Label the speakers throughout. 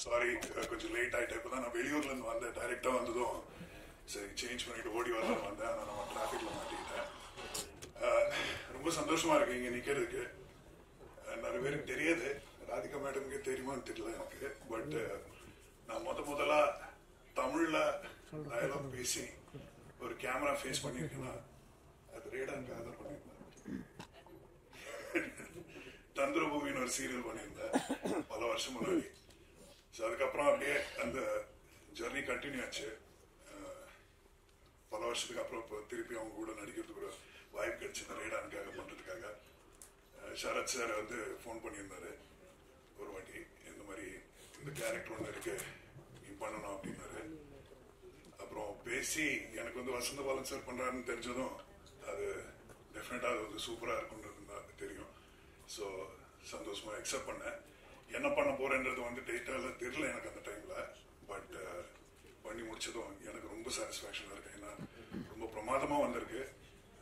Speaker 1: Sorry கொஞ்சம் late ஆகிட்டேன். இப்போ தான் நான் வெளியூர்லேருந்து வந்தேன். டைரெக்டாக வந்ததும் சரி சேஞ்ச் பண்ணிட்டு ஓடி வரலான்னு வந்தேன். ஆனால் நான் டிராஃபிக்கில் மாட்டிக்கிட்டேன். ரொம்ப சந்தோஷமாக இருக்கு இங்கே நிற்கிறதுக்கு. நிறைய பேருக்கு தெரியாது, ராதிகா மேடமுக்கே தெரியுமான்னு தெரியல எனக்கு. பட் நான் முதலா தமிழில் டயலாக் பேசி ஒரு கேமரா ஃபேஸ் பண்ணியிருக்கேன்னா அது ரேடான் காதல் பண்ணியிருந்தேன். தந்திரபூமின்னு ஒரு சீரியல் பண்ணியிருந்தேன் பல வருஷம் முன்னாடி. ஸோ அதுக்கப்புறம் அப்படியே அந்த ஜர்னி கண்டினியூ ஆச்சு. பல வருஷத்துக்கு அப்புறம் இப்போ திருப்பி அவங்க கூட நடிக்கிறதுக்கு கூட வாய்ப்பு கிடைச்சு இந்த ரேடானுக்காக பண்ணுறதுக்காக. சரத் சார் வந்து ஃபோன் பண்ணியிருந்தாரு ஒரு வாட்டி, இந்த மாதிரி இந்த கேரக்டர் ஒன்று இருக்கு நீ பண்ணணும் அப்படின்னாரு. அப்புறம் பேசி எனக்கு வந்து வசந்த பாலன் சார் பண்ணுறாருன்னு தெரிஞ்சதும் அது டெஃபினட்டாக அது வந்து சூப்பராக இருக்குன்றது தான் தெரியும். ஸோ சந்தோஷமாக அக்செப்ட் பண்ணேன். என்ன பண்ண போறேன்றது வந்து டேட்டால தெரியல எனக்கு அந்த டைம்ல. பட் பண்ணி முடிச்சதும் எனக்கு ரொம்ப சாட்டிஸ்ஃபேக்ஷனா இருக்கு. ஏன்னா ரொம்ப பிரமாதமா வந்திருக்கு.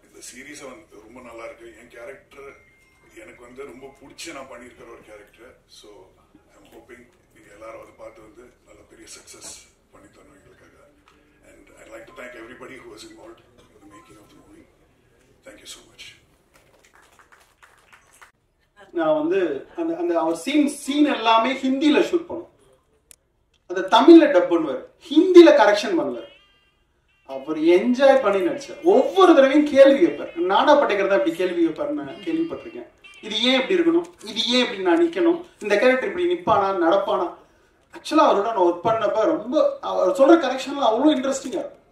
Speaker 1: இந்த சீரீஸை வந்து ரொம்ப நல்லா இருக்கு. என் கேரக்டர் எனக்கு வந்து ரொம்ப பிடிச்சி நான் பண்ணியிருக்கிற ஒரு கேரக்டர். ஸோ ஐம் ஹோப்பிங் நீங்க எல்லாரும் அதை பார்த்து வந்து நல்ல பெரிய சக்சஸ் பண்ணி தரணும் எங்களுக்காக. And I like to thank everybody who was involved in the making of the movie. Thank you so much.
Speaker 2: நான் வந்து அந்த அந்த அவர் சீன் எல்லாமே ஹிந்தியில ஷூட் பண்ணும். அந்த தமிழ்ல டப் பண்ணுவார், ஹிந்தியில கரெக்ஷன் பண்ணுவார். அவர் என்ஜாய் பண்ணி நடிச்சார். ஒவ்வொரு தடவையும் கேள்வி வைப்பார். நாடா பட்டேக்கர் இப்படி கேள்வி வைப்பார், நான் கேள்விப்பட்டிருக்கேன். இது ஏன் இப்படி இருக்கணும், இது ஏன் இப்படி நான் நிக்கணும், இந்த கேரக்டர் இப்படி நிப்பானா நடப்பானா. ஆக்சுவலா அவரோட நான் ஒர்க் பண்ணப்ப ரொம்ப அவர் சொல்ற கரெக்ஷன்லாம் அவ்வளோ இன்ட்ரெஸ்டிங்கா இருக்கும்.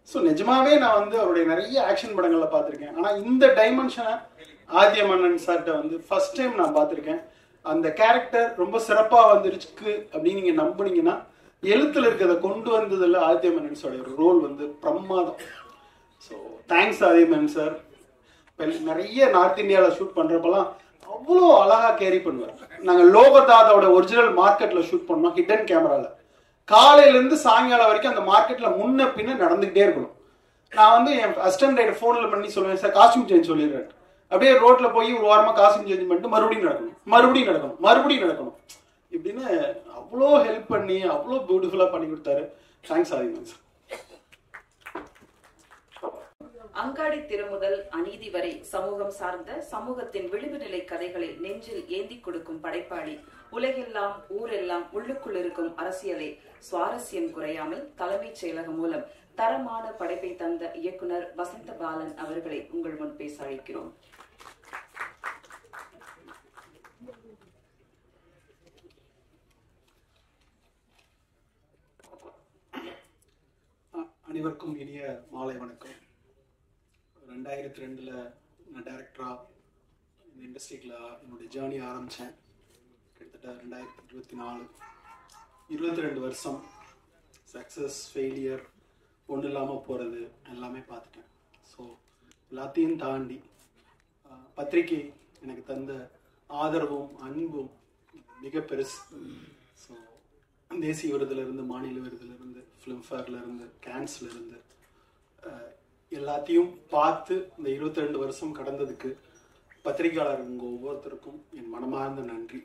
Speaker 2: ஸோ நிஜமாவே நான் வந்து அவருடைய நிறைய ஆக்ஷன் படங்கள்ல பார்த்துருக்கேன். ஆனா இந்த டைமென்ஷனை ஆதிய மன்னன் சார்கிட்ட வந்து ஃபர்ஸ்ட் டைம் நான் பார்த்துருக்கேன். அந்த கேரக்டர் ரொம்ப சிறப்பா வந்துருக்கு அப்படின்னு நீங்க நம்புனீங்கன்னா, எழுத்துல இருக்கிறத கொண்டு வந்ததுல ஆதித்ய மன்னன் சாரோட ஒரு ரோல் வந்து பிரமாதம். ஸோ தேங்க்ஸ் ஆதித்ய மன்னன் சார். நிறைய நார்த் இந்தியாவில் ஷூட் பண்றப்பெல்லாம் அவ்வளோ அழகா கேரி பண்ணுவார். நாங்கள் லோகதாதாவோட ஒரிஜினல் மார்க்கெட்ல ஷூட் பண்ணோம், ஹிடன் கேமரால. காலையில இருந்து சாயங்காலம் வரைக்கும் அந்த மார்க்கெட்ல முன்ன பின்ன நடந்துகிட்டே இருக்கணும். நான் வந்து என் அசிஸ்டன்ட் ரைடர் போன்ல பண்ணி சொல்லுவேன், சார் காஸ்டியூம் சேஞ்ச் சொல்லிடுறேன். அப்படியே ரோட்ல போய் ஒரு வாரமா காஸ்டியூம் சேஞ்ச் பண்ணிட்டு மறுபடியும் நடக்கணும் இப்படின்னு அவ்வளோ ஹெல்ப் பண்ணி அவ்வளோ பியூட்டிஃபுல்லா பண்ணி கொடுத்தாரு. Thanks Adhiman sir.
Speaker 3: அங்காடி திருமுதல் அநீதி வரை சமூகம் சார்ந்த சமூகத்தின் விளிம்பு நிலை கதைகளை நெஞ்சில் ஏந்தி கொடுக்கும் படைப்பாளி. உலகெல்லாம் ஊரெல்லாம் உள்ளுக்குள் இருக்கும் அரசியலை சுவாரஸ்யம் குறையாமல் தலைமைச் செயலகம் மூலம் தரமான படைப்பை தந்த இயக்குனர் வசந்த பாலன் அவர்களை உங்கள் முன் பேச அழைக்கிறோம்.
Speaker 2: அனைவருக்கும் இனிய மாலை வணக்கம். 2002 நான் டைரக்டரா இந்த இண்டஸ்ட்ரியில் என்னுடைய ஜேர்னி ஆரம்பித்தேன். கிட்டத்தட்ட 2024 22 வருஷம் சக்ஸஸ் ஃபெயிலியர் ஒன்றும் இல்லாமல் போகிறது எல்லாமே பார்த்துட்டேன். ஸோ எல்லாத்தையும் தாண்டி பத்திரிகை எனக்கு தந்த ஆதரவும் அன்பும் மிக பெருசு. ஸோ தேசிய விருதுலேருந்து, மாநில விருதுலேருந்து, ஃபிலிம்ஃபேர்லேருந்து, கேன்ஸ்லேருந்து எல்லாத்தையும் பார்த்து இந்த 22 வருஷம் கடந்ததுக்கு பத்திரிகையாளருங்க ஒவ்வொருத்தருக்கும் என் மனமார்ந்த நன்றி.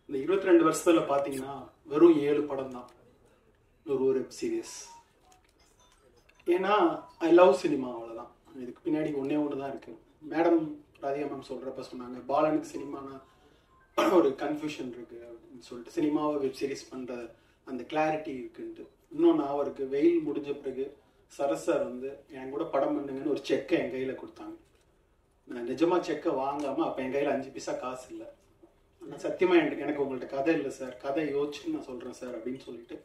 Speaker 2: இந்த 22 வருஷத்துல பார்த்தீங்கன்னா வெறும் 7 படம் தான், ஒரு வெப் சீரியஸ். ஏன்னா ஐ லவ் சினிமா, அவ்வளோதான். இதுக்கு பின்னாடி ஒன்று தான் இருக்கு. மேடம் ராதிகா மேம் சொல்றப்ப சொன்னாங்க, பாலனுக்கு சினிமானா ஒரு கன்ஃபியூஷன் இருக்கு அப்படின்னு சொல்லிட்டு, சினிமாவை வெப் சீரிஸ் பண்ற அந்த கிளாரிட்டி இருக்குன்ட்டு. இன்னொன்று அவருக்கு வெயில் முடிஞ்ச பிறகு சரத் சார் வந்து என் கூட படம் பண்ணுங்கன்னு ஒரு செக்கை என் கையில் கொடுத்தாங்க. நான் நிஜமா செக்கை வாங்காமல் அப்போ என் கையில் 5 பைசா காசு இல்லை. நான் சத்தியமாக எனக்கு உங்கள்கிட்ட கதை இல்லை சார், கதை யோசிச்சுன்னு நான் சொல்கிறேன் சார் அப்படின்னு சொல்லிட்டு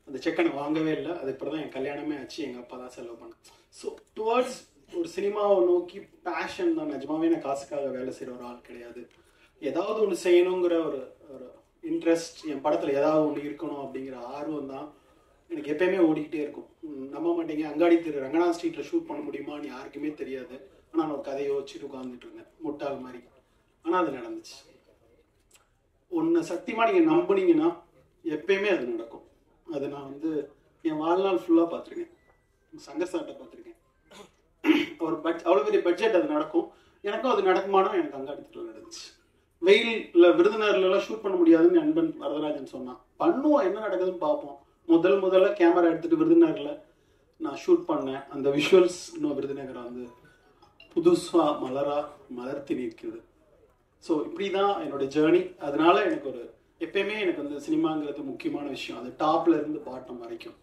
Speaker 2: அந்த செக்கை நான் வாங்கவே இல்லை. அதுக்கப்புறம் தான் என் கல்யாணமே ஆச்சு, எங்கள் அப்பா தான் செலவு பண்ணேன். ஸோ டுவர்ட்ஸ் ஒரு சினிமாவை நோக்கி பேஷன் தான். நிஜமாவே நான் காசுக்காக வேலை செய்கிற ஒரு ஆள் கிடையாது. ஏதாவது ஒன்று செய்யணுங்கிற ஒரு இன்ட்ரெஸ்ட், என் படத்தில் ஏதாவது ஒன்று இருக்கணும் அப்படிங்கிற ஆர்வம் தான் எனக்கு எப்பயுமே ஓடிக்கிட்டே இருக்கும். நம்ப மாட்டீங்க, அங்காடி திரு ரங்கநாத் ஸ்ட்ரீட்டில் ஷூட் பண்ண முடியுமான்னு யாருக்குமே தெரியாது. ஆனால் நான் ஒரு கதையை வச்சுட்டு உட்காந்துட்டு இருந்தேன் முட்டாள் மாதிரி. ஆனால் அது நடந்துச்சு. ஒன்று சத்தியமாக நீங்கள் நம்புனீங்கன்னா எப்பயுமே அது நடக்கும். அது நான் வந்து என் வாழ்நாள் ஃபுல்லாக பார்த்துருக்கேன். சங்கர் சார்ட்ட பார்த்துருக்கேன். ஒரு அவ்வளோ பெரிய பட்ஜெட் அது நடக்கும். எனக்கும் அது நடக்குமானோ எனக்கு அங்காடி திரு நடந்துச்சு. வெயில்ல விருதுநகர்ல எல்லாம் ஷூட் பண்ண முடியாதுன்னு நண்பன் வரதராஜன் சொன்னான். பண்ணுவோம், என்ன நடக்குதுன்னு பார்ப்போம். முதல்ல கேமரா எடுத்துட்டு விருதுநகர்ல நான் ஷூட் பண்ணேன். அந்த விஷுவல்ஸ் இன்னும் விருதுநகரை வந்து புதுசா மலர்த்தி நிற்குது. ஸோ இப்படிதான் என்னோட ஜேர்னி. அதனால எனக்கு எப்பயுமே எனக்கு வந்து சினிமாங்கிறது முக்கியமான விஷயம். அது டாப்ல இருந்து பாட்டம் வரைக்கும்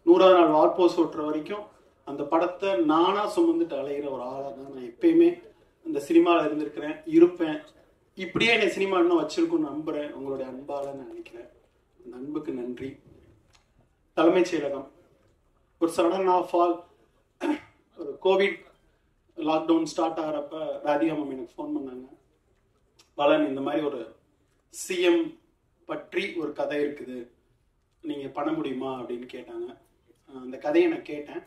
Speaker 2: 100வது நாள் வார்போஸ் ஓட்டுற வரைக்கும் அந்த படத்தை நானா சுமந்துட்டு அலைகிற ஒரு ஆளாக தான் நான் எப்பயுமே இந்த சினிமாவில் இருந்திருக்கிறேன், இருப்பேன். இப்படியே என்னை சினிமா இன்னும் வச்சிருக்கும்னு நம்புறேன். உங்களுடைய அன்பால நான் நினைக்கிறேன். அந்த அன்புக்கு நன்றி. தலைமைச் செயலகம் ஒரு சடன் ஆஃப் ஆல் ஒரு கோவிட் லாக்டவுன் ஸ்டார்ட் ஆகிறப்ப ராதிகா மேம் எனக்கு ஃபோன் பண்ணாங்க. பலன் இந்த மாதிரி ஒரு சிஎம் பற்றி ஒரு கதை இருக்குது, நீங்க பண்ண முடியுமா அப்படின்னு கேட்டாங்க. அந்த கதையை நான் கேட்டேன்.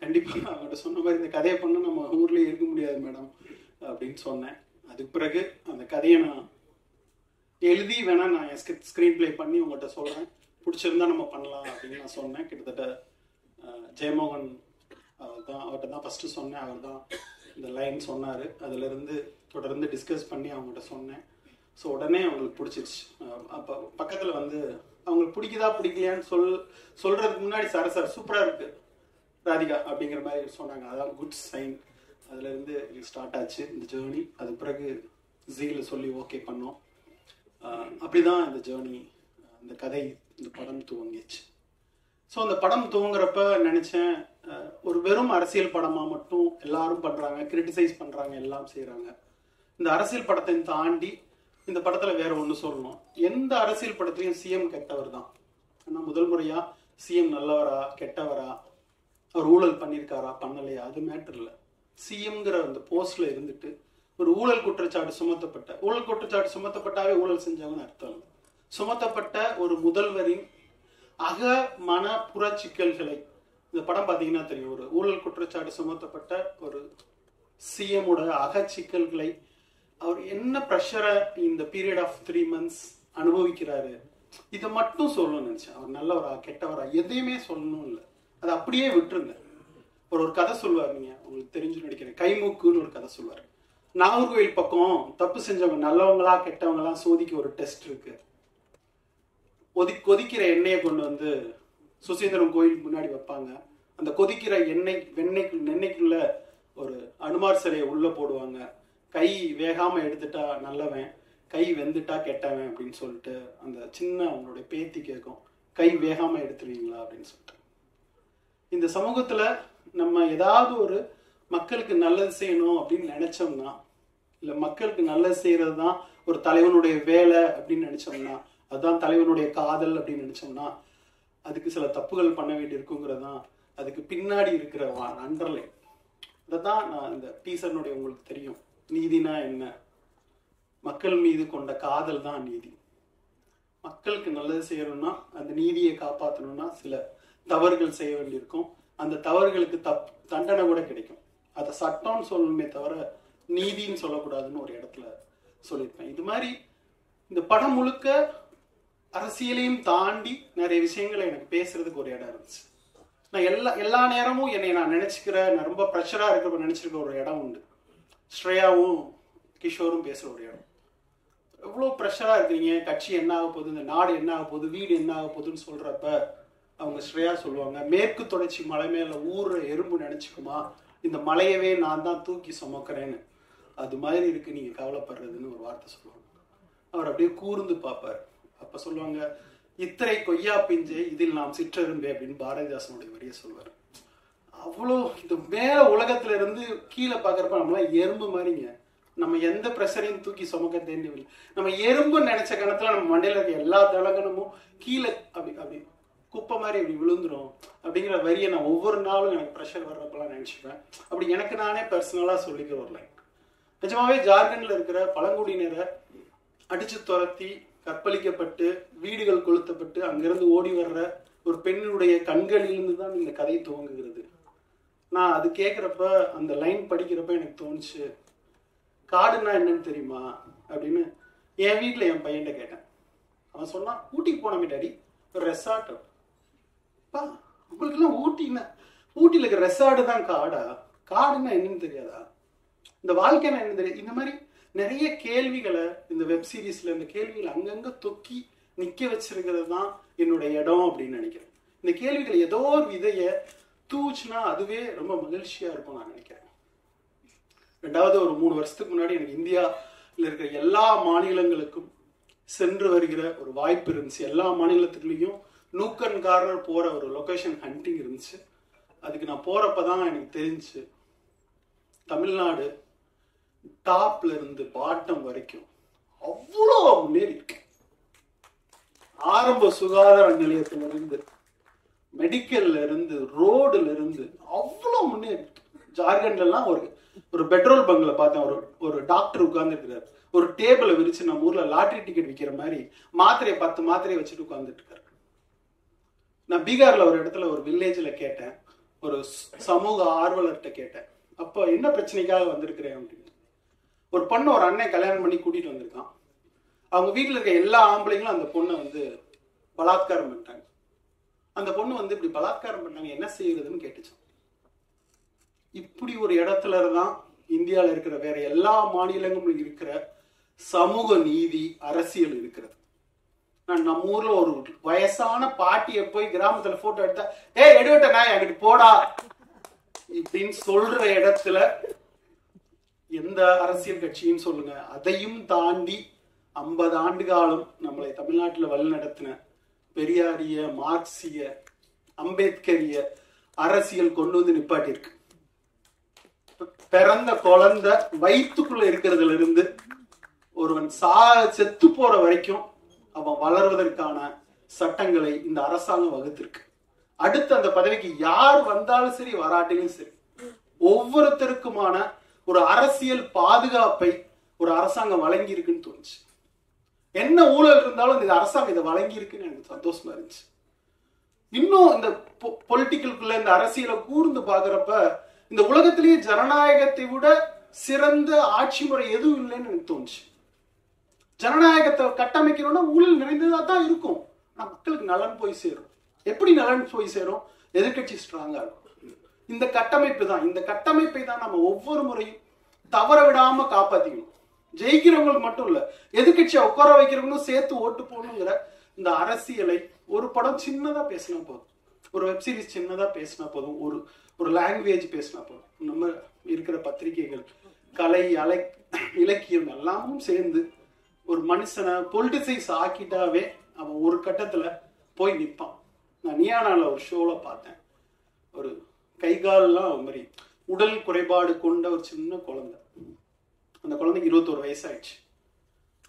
Speaker 2: கண்டிப்பா அவங்கள்ட்ட சொன்ன மாதிரி இந்த கதையை பண்ண நம்ம ஊர்லயே இருக்க முடியாது மேடம் அப்படின்னு சொன்னேன். அதுக்கு பிறகு அந்த கதையை நான் எழுதி வேணா நான் ஸ்கிரீன் பிளே பண்ணி உங்கள்கிட்ட சொல்றேன், பிடிச்சிருந்தா நம்ம பண்ணலாம் அப்படின்னு நான் சொன்னேன். கிட்டத்தட்ட ஜெயமோகன் அவர்கிட்ட தான் ஃபர்ஸ்ட் சொன்னேன். அவர் தான் இந்த லைன் சொன்னாரு. அதுல இருந்து தொடர்ந்து டிஸ்கஸ் பண்ணி அவங்ககிட்ட சொன்னேன். ஸோ உடனே அவங்களுக்கு பிடிச்சிருச்சு. அப்போ பக்கத்தில் வந்து அவங்களுக்கு பிடிக்குதா பிடிக்கலையான்னு சொல்றதுக்கு முன்னாடி சார் சூப்பராக இருக்கு ராதிகா அப்படிங்கிற மாதிரி சொன்னாங்க. அதான் குட் சைன். அதுலேருந்து ஸ்டார்ட் ஆச்சு இந்த ஜேர்னி. அது பிறகு ஜீல சொல்லி ஓகே பண்ணோம். அப்படிதான் இந்த ஜேர்னி, இந்த கதை, இந்த படம் துவங்கிச்சு. ஸோ அந்த படம் துவங்குறப்ப நினைச்சேன், ஒரு வெறும் அரசியல் படமா மட்டும் எல்லாரும் பண்றாங்க, கிரிட்டிசைஸ் பண்றாங்க, எல்லாம் செய்யறாங்க. இந்த அரசியல் படத்தை தாண்டி இந்த படத்துல வேற ஒண்ணு சொல்லணும். எந்த அரசியல் படத்திலையும் சிஎம் கெட்டவர் தான். ஆனா முதல் முறையா சிஎம் நல்லவரா கெட்டவரா, அவர் ஊழல் பண்ணியிருக்காரா பண்ணலையா, அது மேட்டர் இல்லை. சிஎம்ங்கிற அந்த போஸ்ட்ல இருந்துட்டு ஒரு ஊழல் குற்றச்சாட்டு சுமத்தப்பட்டாவே ஊழல் செஞ்சவங்கன்னு அர்த்தம் இல்லை. சுமத்தப்பட்ட ஒரு முதல்வரின் அக மன புற சிக்கல்களை இந்த படம் பாத்தீங்கன்னா தெரியும். ஒரு ஊழல் குற்றச்சாட்டு சுமத்தப்பட்ட ஒரு சிஎம் அக சிக்கல்களை அவர் என்ன ப்ரெஷரை இந்த பீரியட் ஆஃப் 3 months அனுபவிக்கிறாரு, இதை மட்டும் சொல்லணும்னு நினைச்சேன். அவர் நல்லவரா கெட்டவரா எதையுமே சொல்லணும் இல்லை, அதை அப்படியே விட்டுருங்க. ஒரு கதை சொல்லுவார், நீங்க உங்களுக்கு தெரிஞ்சு நடிக்கிறேன், கைமூக்குன்னு ஒரு கதை சொல்லுவார். நாகர்கோவில் பக்கம் தப்பு செஞ்சவங்க நல்லவங்களா கெட்டவங்களா சோதிக்க ஒரு டெஸ்ட் இருக்கு. கொதிக்கிற எண்ணெயை கொண்டு வந்து சுசீந்திரம் கோயில் முன்னாடி வைப்பாங்க. அந்த கொதிக்கிற எண்ணெய்க்குள்ள ஒரு அனுமார் சிலையை உள்ள போடுவாங்க. கை வேகாம எடுத்துட்டா நல்லவன், கை வெந்துட்டா கெட்டவன் அப்படின்னு சொல்லிட்டு அந்த சின்ன அவங்களுடைய பேத்தி கேட்கும், கை வேகாம எடுத்துருவீங்களா அப்படின்னு சொல்லிட்டு. இந்த சமூகத்துல நம்ம ஏதாவது ஒரு மக்களுக்கு நல்லது செய்யணும் அப்படின்னு நினைச்சோம்னா, இல்ல மக்களுக்கு நல்லது செய்யறது தான் ஒரு தலைவனுடைய வேலை அப்படின்னு நினைச்சோம்னா, அதுதான் தலைவனுடைய காதல் அப்படின்னு நினைச்சோம்னா, அதுக்கு சில தப்புகள் பண்ண வேண்டி இருக்குங்கிறதான் அதுக்கு பின்னாடி இருக்கிற அண்டர்லைன். அதான் நான் இந்த டீசர்னுடைய உங்களுக்கு தெரியும், நீதினா என்ன, மக்கள் மீது கொண்ட காதல் தான் நீதி. மக்களுக்கு நல்லது செய்யணும்னா, அந்த நீதியை காப்பாற்றணும்னா சில தவறுகள் செய்ய வேண்டியிருக்கும். அந்த தவறுகளுக்கு தண்டனை கூட கிடைக்கும். அதை சட்டம்னு சொல்லணுமே தவிர நீதின்னு சொல்லக்கூடாதுன்னு ஒரு இடத்துல சொல்லியிருப்பேன். இது மாதிரி இந்த படம் முழுக்க அரசியலையும் தாண்டி நிறைய விஷயங்களை எனக்கு பேசுறதுக்கு ஒரு இடம் இருந்துச்சு. நான் எல்லா நேரமும் என்னை நான் நான் ரொம்ப ப்ரெஷரா இருக்கிற நினைச்சிருக்க ஒரு இடம் உண்டு. ஸ்ரேயாவும் கிஷோரும் பேசுற ஒரு இடம். எவ்வளவு ப்ரெஷரா இருக்கிறீங்க, கட்சி என்ன ஆக போகுது, இந்த நாடு என்ன ஆக போகுது, வீடு என்ன ஆக போகுதுன்னு சொல்றப்ப அவங்க ஸ்ரேயா சொல்லுவாங்க, மேற்கு தொடர்ச்சி மலை மேல ஊர்ற எறும்பு நினைச்சுக்குமா, இந்த மலையவே நான் தான் தூக்கி சுமக்கிறேன்னு, அது மாதிரி இருக்கு நீங்க கவலைப்படுறதுன்னு ஒரு வார்த்தை சொல்லுவாங்க. அவர் அப்படியே கூர்ந்து பார்ப்பார். அப்ப சொல்லுவாங்க, இத்தனை கொய்யா பிஞ்சை இதில் நாம் சிற்றெரும்பே அப்படின்னு பாரதிதாசனுடைய வரியை சொல்வார். அவ்வளோ இந்த மேல உலகத்துல இருந்து கீழே பாக்குறப்ப நம்மளாம் எறும்பு மாதிரிங்க. நம்ம எந்த பிரஷரையும் தூக்கி சுமக்க தெரியவில்லை. நம்ம எறும்பு நினைச்ச கணத்துல நம்ம மண்டையில இருக்க எல்லா தலகணமும் கீழே அப்படி குப்பை மாதிரி அப்படி விழுந்துரும் அப்படிங்கிற வரியை நான் ஒவ்வொரு நாளும் எனக்கு ப்ரெஷர் வர்றப்பெல்லாம் நினைச்சுப்பேன். அப்படி எனக்கு நானே பர்சனலா சொல்லிக்கிற ஒரு லைன். நிஜமாவே ஜார்க்கண்ட்ல இருக்கிற பழங்குடியினரை அடிச்சு துரத்தி கற்பழிக்கப்பட்டு வீடுகள் கொளுத்தப்பட்டு அங்கிருந்து ஓடி வர்ற ஒரு பெண்ணுடைய கண்களிலிருந்து தான் இந்த கதை துவங்குகிறது. நான் அது கேட்குறப்ப அந்த லைன் படிக்கிறப்ப எனக்கு தோணுச்சு, காடுன்னா என்னன்னு தெரியுமா அப்படின்னு என் வீட்டில் என் பையன்கிட்ட கேட்டேன். அவன் சொன்னான், ஊட்டிக்கு போனோமே டாடி, ஒரு ரெசார்ட். அப்பா உங்களுக்குலாம் ஊட்டியில் இருக்கிற ரெசார்ட் தான் காடா? காடுன்னா என்னன்னு தெரியாதா? இந்த வாழ்க்கைன்னா என்ன தெரியாது? இந்த மாதிரி நிறைய கேள்விகளை இந்த வெப் சீரிஸ்ல இந்த கேள்விகளை அங்கங்க தொக்கி நிக்க வச்சிருக்கிறது தான் என்னோட இடம் அப்படின்னு நினைக்கிறேன். இந்த கேள்விகள் ஏதோ ஒரு விதைய தூச்சுனா அதுவே ரொம்ப மகிழ்ச்சியா இருக்கும் நான் நினைக்கிறேன். ரெண்டாவது, ஒரு 3 வருஷத்துக்கு முன்னாடி எனக்கு இந்தியாவில் இருக்கிற எல்லா மாநிலங்களுக்கும் சென்று வருகிற ஒரு வாய்ப்பு இருந்துச்சு. எல்லா மாநிலத்துக்குள்ளேயும் நூக்கன் கார்னர் போற ஒரு லொகேஷன் ஹண்டிங் இருந்துச்சு. அதுக்கு நான் போறப்பதான் எனக்கு தெரிஞ்சு தமிழ்நாடு டாப்ல இருந்து பாட்டம் வரைக்கும் அவ்வளோ முன்னேறி இருக்கு. ஆரம்ப சுகாதார நிலையத்துல இருந்து, மெடிக்கல்ல இருந்து, ரோடுல இருந்து அவ்வளோ முன்னேறி. ஜார்க்கண்ட்ல எல்லாம் ஒரு பெட்ரோல் பங்க்ல பார்த்தேன், ஒரு டாக்டர் உட்கார்ந்து இருக்கிறார். ஒரு டேபிளை விரிச்சு நம்ம ஊர்ல லாட்டரி டிக்கெட் விற்கிற மாதிரி மாத்திரையை 10 மாத்திரையை வச்சுட்டு உட்கார்ந்துட்டு இருக்காரு. நான் பீகார்ல ஒரு இடத்துல ஒரு வில்லேஜ்ல கேட்டேன், ஒரு சமூக ஆர்வலர்கிட்ட கேட்டேன், அப்ப என்ன பிரச்சனைக்காக வந்திருக்கிறேன் அப்படின்னு. ஒரு பொண்ணு ஒரு அண்ணன் கல்யாணம் பண்ணி கூட்டிட்டு வந்திருக்கான். அவங்க வீட்டுல இருக்க எல்லா ஆம்பளைங்களும் அந்த பொண்ணை பலாத்காரம் பண்ணிட்டாங்க. அந்த பொண்ணு இப்படி பலாத்காரம் பண்ணாங்க, என்ன செய்யறதுன்னு கேட்டுச்சான். இப்படி ஒரு இடத்துல தான் இந்தியாவில் இருக்கிற வேற எல்லா மாநிலங்களும் இருக்கிற சமூக நீதி அரசியல் இருக்கிறது. நான் நம்ம ஊர்ல ஒரு வயசான பாட்டியை போய் கிராமத்துல போட்டோ எடுத்தா, எடுவட்ட நாய் அங்கிட்டு போடா இப்படின்னு சொல்ற இடத்துல எந்த அரசியல் கட்சின்னு சொல்லுங்க, அதையும் தாண்டி 50 ஆண்டு காலம் நம்மளை தமிழ்நாட்டில் வழி நடத்தின பெரியாரிய, மார்க்சிய, அம்பேத்கரிய அரசியல் கொண்டு வந்து நிப்பாட்டிருக்கு. பிறந்த குழந்தை வயிற்றுக்குள்ள இருக்கிறதுல இருந்து ஒருவன் செத்து போற வரைக்கும் அவன் வளர்வதற்கான சட்டங்களை இந்த அரசாங்கம் வகுத்திருக்கு. அடுத்து அந்த பதவிக்கு யார் வந்தாலும் சரி, வராட்டிலும் சரி, ஒவ்வொருத்தருக்குமான ஒரு அரசியல் பாதுகாப்பை ஒரு அரசாங்கம் வழங்கி இருக்குன்னு தோணுச்சு. என்ன ஊழல் இருந்தாலும் இந்த அரசாங்கம் இதை வழங்கி இருக்குன்னு எனக்கு சந்தோஷமா இருந்துச்சு. இன்னும் இந்த பொலிட்டிக்கலுக்குள்ள இந்த அரசியலை கூர்ந்து பாக்குறப்ப இந்த உலகத்திலேயே ஜனநாயகத்தை விட சிறந்த ஆட்சி முறை எதுவும் இல்லைன்னு எனக்கு தோணுச்சு. ஜனநாயகத்தை கட்டமைக்கணும்னா ஊழல் நிறைந்ததா தான் இருக்கும். ஆனா மக்களுக்கு நலன் போய் சேரும். எப்படி நலன் போய் சேரும்? எதிர்கட்சி ஸ்ட்ராங்கா இருக்கும். இந்த கட்டமைப்பு தான், இந்த கட்டமைப்பை தான் நம்ம ஒவ்வொரு முறையும் தவற விடாம காப்பாத்திக்கணும். ஜெயிக்கிறவங்களுக்கு மட்டும் இல்ல, எதிர்கட்சியை உட்கார வைக்கிறவங்களும் சேர்த்து ஓட்டு போகணுங்கிற இந்த அரசியலை ஒரு படம் சின்னதா பேசினா போதும், ஒரு வெப்சீரிஸ் சின்னதா பேசினா போதும், ஒரு லாங்குவேஜ் பேசினா போதும், நம்ம இருக்கிற பத்திரிகைகள், கலை, இலக்கியம் எல்லாமும் சேர்ந்து ஒரு மனுஷனை பொலிட்டிசைஸ் ஆக்கிட்டாவே அவன் ஒரு கட்டத்துல போய் நிற்பான். நான் நியானால ஒரு ஷோல பார்த்தேன், ஒரு கைகாலெல்லாம் மாதிரி உடல் குறைபாடு கொண்ட ஒரு சின்ன குழந்தை. அந்த குழந்தைக்கு 21 வயசு ஆயிடுச்சு.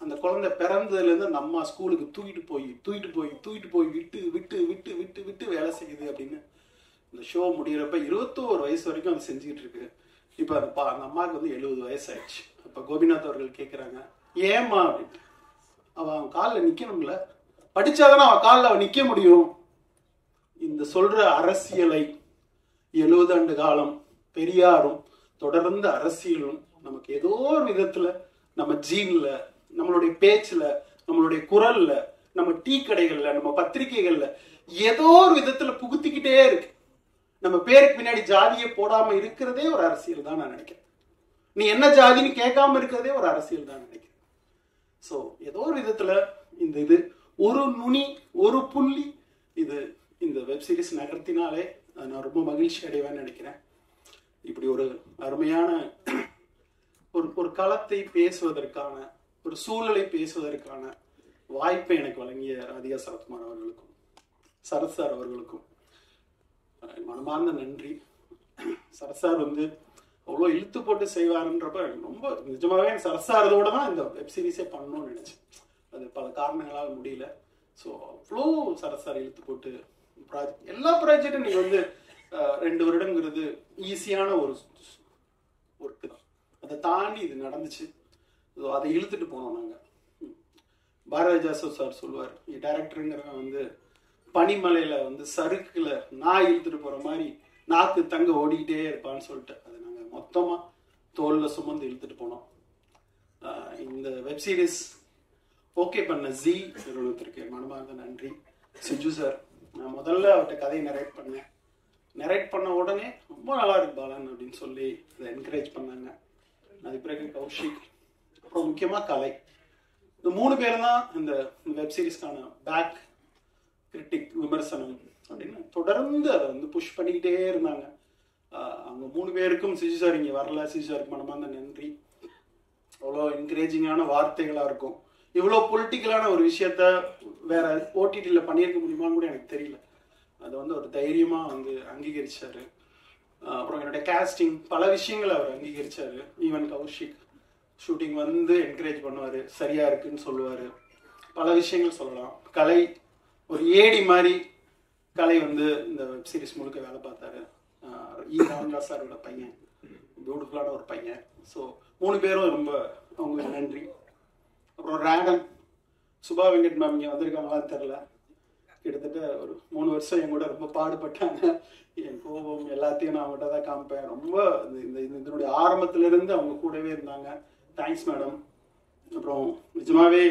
Speaker 2: அந்த குழந்தை பிறந்ததுல இருந்து அந்த அம்மா ஸ்கூலுக்கு தூக்கிட்டு போய் விட்டு விட்டு விட்டு விட்டு விட்டு வேலை செய்யுது அப்படின்னு இந்த ஷோ முடிகிறப்ப 21 வயசு வரைக்கும் அது செஞ்சுக்கிட்டு இருக்கு. இப்ப அந்த அம்மாவுக்கு 70 வயசு ஆயிடுச்சு. அப்ப கோபிநாத் அவர்கள் கேட்கிறாங்க, ஏமா அப்படின்ட்டு. அவன் காலில் நிக்கணும்ல, படிச்சாதானே அவன் காலில் அவன் நிக்க முடியும். இந்த சொல்ற அரசியலை 70 ஆண்டு காலம் பெரியாரும் தொடர்ந்த அரசியலும் நமக்கு ஏதோ ஒரு விதத்துல நம்ம ஜீன்ல, நம்மளுடைய பேச்சுல, நம்மளுடைய குரல்ல, நம்ம டீ கடைகள்ல, நம்ம பத்திரிகைகள்ல ஏதோ ஒரு விதத்துல புகுத்திக்கிட்டே இருக்கு. நம்ம பேருக்கு பின்னாடி ஜாதியை போடாம இருக்கிறதே ஒரு அரசியல் தான் நான் நினைக்கிறேன். நீ என்ன ஜாதின்னு கேட்காம இருக்கிறதே ஒரு அரசியல் தான் நினைக்கிறேன். சோ ஏதோ ஒரு விதத்துல இது ஒரு நுனி, ஒரு புள்ளி இது இந்த வெப் சீரிஸ் நகர்த்தினாலே நான் ரொம்ப மகிழ்ச்சி அடைவேன்னு நினைக்கிறேன். இப்படி ஒரு அருமையான ஒரு களத்தை பேசுவதற்கான, ஒரு சூழலை பேசுவதற்கான வாய்ப்பை எனக்கு வழங்கிய ராதிகா சரத்குமார் அவர்களுக்கும் சரத் சார் அவர்களுக்கும் மனமார்ந்த நன்றி. சரத் சார் அவ்வளோ இழுத்து போட்டு செய்வாருன்றப்ப ரொம்ப நிஜமாவே சரத் சாரதோட தான் இந்த வெப் சீரிஸே பண்ணணும்னு நினைச்சேன். அது பல காரணங்களால் முடியல. ஸோ அவ்வளோ சரத் சார் இழுத்து போட்டு ப்ராஜெக்ட், எல்லா ப்ராஜெக்டும் நீங்க 2 வருடங்கிறது ஈஸியான ஒரு ஒர்க்கு தான். அதை தாண்டி இது நடந்துச்சு. அதை இழுத்துட்டு போனோம் நாங்க. பாரதி ஜாசப் சார் சொல்லுவார், டைரக்டருங்கிறவன் பனிமலையில சறுக்குல நான் இழுத்துட்டு போற மாதிரி நாக்கு தங்க ஓடிக்கிட்டே இருப்பான்னு சொல்லிட்டு அதை நாங்க மொத்தமா தோல்ல சுமந்து இழுத்துட்டு போனோம். இந்த வெப் சீரிஸ் ஓகே பண்ண ஜி நிறுவனத்திற்கு மனமார்ந்த நன்றி. சிஜு சார், நான் முதல்ல அவர்கிட்ட கதையை நரேட் பண்ண உடனே ரொம்ப நல்லா இருக்கு பாலன் அப்படின்னு சொல்லி அதை என்கரேஜ் பண்ணாங்க. அதுக்கு பிறகு கௌஷிக், அப்புறம் முக்கியமாக கலை. இந்த 3 பேர் தான் இந்த வெப் சீரிஸ்க்கான பேக் கிரிட்டிக் விமர்சனம் அப்படின்னு தொடர்ந்து அதை வந்து புஷ் பண்ணிக்கிட்டே இருந்தாங்க. அவங்க 3 பேருக்கும் சிஜு சார் இங்கே வரல, சிஜு சாருக்கு மனமார்ந்த நன்றி. அவ்வளோ என்கரேஜிங்கான வார்த்தைகளாக இருக்கும். இவ்வளோ பொலிட்டிக்கலான ஒரு விஷயத்த வேற ஓடிடியில் பண்ணியிருக்க முடியுமான்னு கூட எனக்கு தெரியல. அதை வந்து ஒரு தைரியமாக வந்து அங்கீகரிச்சார். அப்புறம் என்னுடைய கேஸ்டிங் பல விஷயங்களை அவர் அங்கீகரிச்சார். ஈவன் கௌஷிக் ஷூட்டிங் வந்து என்கரேஜ் பண்ணுவார், சரியாக இருக்குன்னு சொல்லுவார், பல விஷயங்கள் சொல்லலாம். கலை ஒரு ஏடி மாதிரி கலை வந்து இந்த வெப் சீரிஸ் முழுக்க வேலை பார்த்தாரு. ராமதாஸ் சாரோட பையன், பியூட்டிஃபுல்லான ஒரு பையன். ஸோ 3 பேரும் ரொம்ப அவங்களுக்கு நன்றி. அப்புறம் ரேடன், சுபா வெங்கட் மேம் இங்கே வந்திருக்காங்களான்னு தெரில. கிட்டத்தட்ட ஒரு 3 வருஷம் என் கூட ரொம்ப பாடுபட்டாங்க. என் கோபம் எல்லாத்தையும் நான் அவங்ககிட்ட தான் காமிப்பேன். ரொம்ப இதனுடைய ஆரம்பத்திலிருந்து அவங்க கூடவே இருந்தாங்க. Thanks madam. அப்புறம் நிஜமாவே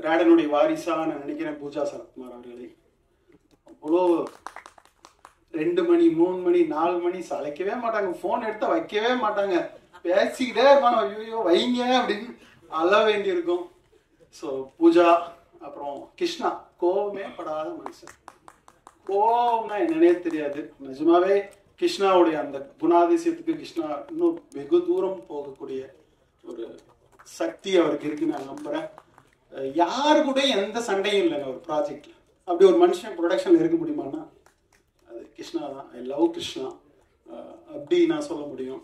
Speaker 2: ரேடனுடைய வாரிசாக நான் நினைக்கிறேன் பூஜா சரத்குமார் அவர்களே. அவ்வளோ 2 மணி 3 மணி 4 மணி சளைக்கவே மாட்டாங்க, ஃபோன் எடுத்து வைக்கவே மாட்டாங்க, பேசிக்கிட்டே இருப்பாங்க. ஐயோ வைங்க அப்படின்னு அழ வேண்டியிருக்கும். ஸோ பூஜா, அப்புறம் கிருஷ்ணா, கோவமே படாத மனுஷன். கோவம்னா என்னன்னே தெரியாது. நிஜமாவே கிருஷ்ணாவுடைய அந்த குணாதிசயத்துக்கு கிருஷ்ணா இன்னும் வெகு தூரம் போகக்கூடிய ஒரு சக்தி அவருக்கு இருக்குன்னு நான் நம்புறேன். யாரு கூட எந்த சண்டையும் இல்லைங்க ஒரு ப்ராஜெக்ட்ல. அப்படி ஒரு மனுஷன் ப்ரொடக்ஷன்ல இருக்க முடியுமான்னா அது கிருஷ்ணா தான். ஐ லவ் கிருஷ்ணா அப்படி நான் சொல்ல முடியும்.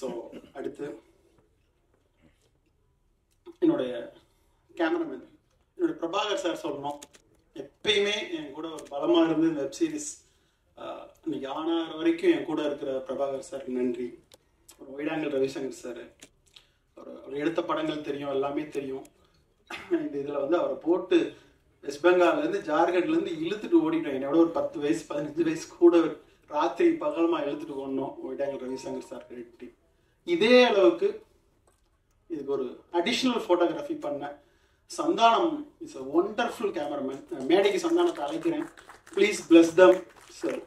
Speaker 2: ஸோ அடுத்து என்னுடைய கேமராமேன், என்னுடைய பிரபாகர் சார் சொல்லணும். எப்பயுமே என் கூட ஒரு பலமாக இருந்து இந்த வெப் சீரிஸ் இன்னைக்கு ஆனார் வரைக்கும் என் கூட இருக்கிற பிரபாகர் சாருக்கு நன்றி. ஒரு வைடாங்கல் ரவிசங்கர் சார், அவர் எடுத்த படங்கள் தெரியும், எல்லாமே தெரியும். இந்த இதில் வந்து அவரை போட்டு வெஸ்ட் பெங்கால்லேருந்து ஜார்க்கண்ட்லேருந்து இழுத்துட்டு ஓடிட்டோம். என்னோட ஒரு 10 வயசு 15 வயசு கூட ராத்திரி பகலமாக இழுத்துட்டு ஓடணும். வைடாங்கல் ரவிசங்கர் சார் நன்றி. இதே அளவுக்கு இதுக்கு ஒரு அடிஷ்னல் ஃபோட்டோகிராஃபி பண்ணேன் Santhanam. Is a wonderful cameraman. மேடைக்கு சந்தானத்தை அழைக்கிறேன், please bless them sir.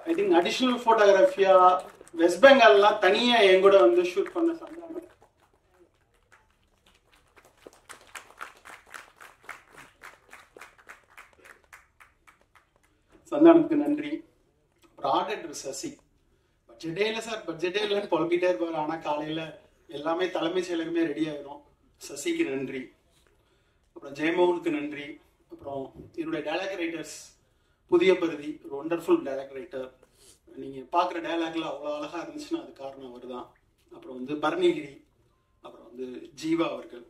Speaker 2: I think additional ஃபோட்டோகிராஃபியா வெஸ்ட் பெங்கால்லாம் தனியாக என் கூட வந்து ஷூட் பண்ண சந்தானம். சந்தானத்துக்கு நன்றி. அப்புறம் ஆர்டர் சசி, பட்ஜெட்டே இல்லை சார், பட்ஜெட்டே இல்லைன்னு புலம்பிட்டே இருப்பார். ஆனால் காலையில் எல்லாமே தலைமைச் செயலகமே ரெடி ஆகிடும். சசிக்கு நன்றி. அப்புறம் ஜெயமோகனுக்கு நன்றி. அப்புறம் என்னுடைய டைலாக் ரைட்டர்ஸ், புதிய பருதி ஒரு ஒண்டர்ஃபுல் டைலாக் ரைட்டர். நீங்கள் பார்க்குற டைலாக்ல அவ்வளோ அழகாக இருந்துச்சுன்னா அது காரணம் அவர் தான். அப்புறம் வந்து பர்ணிகிரி, அப்புறம் வந்து ஜீவா அவர்கள்.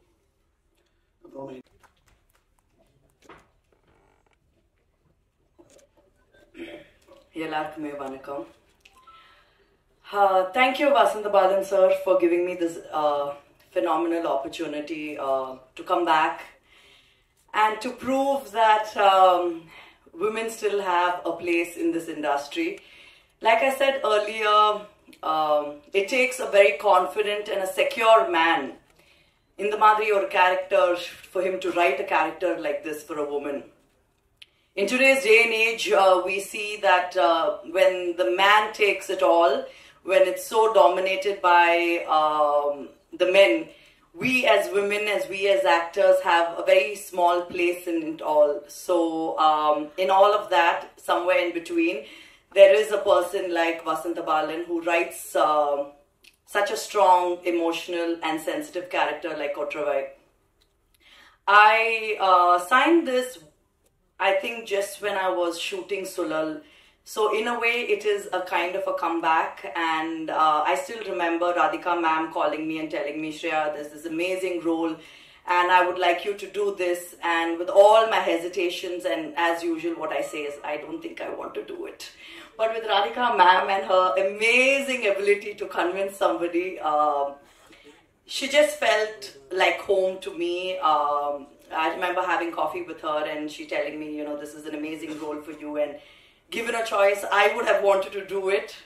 Speaker 2: அப்புறம்
Speaker 4: எல்லாருக்குமே வணக்கம். Thank you Vasantha Balan sir for giving me this phenomenal opportunity to come back and to prove that women still have a place in this industry. Like I said earlier, it takes a very confident and a secure man in the madri or character for him to write a character like this for a woman. In today's day and age, we see that when the man takes it all, when it's so dominated by the men, we as women, we as actors have a very small place in it all. So in all of that, somewhere in between, there is a person like Vasantha Balan who writes such a strong, emotional and sensitive character like Kotravai. I signed this, I think, just when I was shooting Sulal. So in a way, it is a kind of a comeback. And I still remember Radhika ma'am calling me and telling me, Shreya, there's this amazing role and I would like you to do this. And with all my hesitations, and as usual, what I say is, I don't think I want to do it. But with Radhika ma'am and her amazing ability to convince somebody, she just felt like home to me. I remember having coffee with her and she telling me, you know, this is an amazing role for you, and given a choice, I would have wanted to do it,